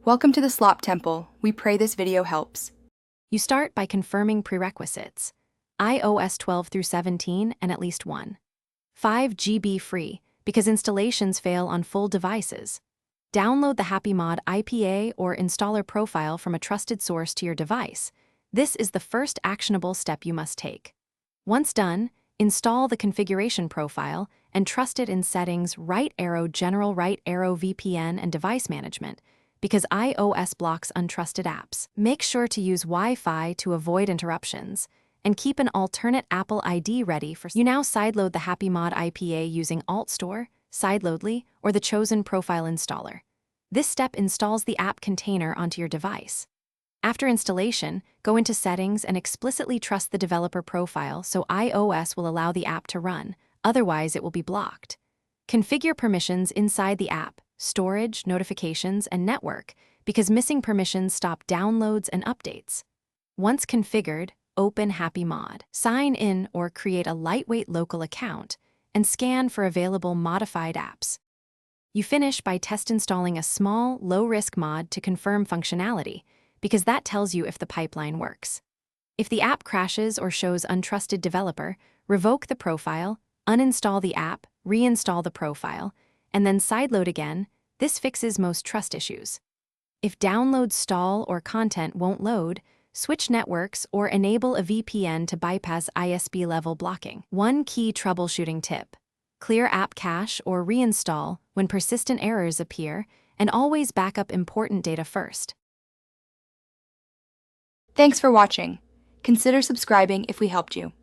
Welcome to the Slop Temple. We pray this video helps. You start by confirming prerequisites: iOS 12 through 17 and at least 5 GB free, because installations fail on full devices. Download the Happymod IPA or installer profile from a trusted source to your device. This is the first actionable step you must take. Once done, install the configuration profile and trust it in Settings, right arrow General, right arrow VPN and Device Management, because iOS blocks untrusted apps. Make sure to use Wi-Fi to avoid interruptions, and keep an alternate Apple ID ready for. You now sideload the Happymod IPA using AltStore, Sideloadly, or the chosen profile installer. This step installs the app container onto your device. After installation, go into Settings and explicitly trust the developer profile so iOS will allow the app to run, otherwise it will be blocked. Configure permissions inside the app, storage, notifications, and network, because missing permissions stop downloads and updates. Once configured, open Happymod. Sign in or create a lightweight local account, and scan for available modified apps. You finish by test installing a small, low-risk mod to confirm functionality, because that tells you if the pipeline works. If the app crashes or shows untrusted developer, revoke the profile, uninstall the app, reinstall the profile, and then sideload again. This fixes most trust issues. If downloads stall or content won't load, switch networks or enable a VPN to bypass ISP-level blocking. One key troubleshooting tip: clear app cache or reinstall when persistent errors appear, and always back up important data first. Thanks for watching. Consider subscribing if we helped you.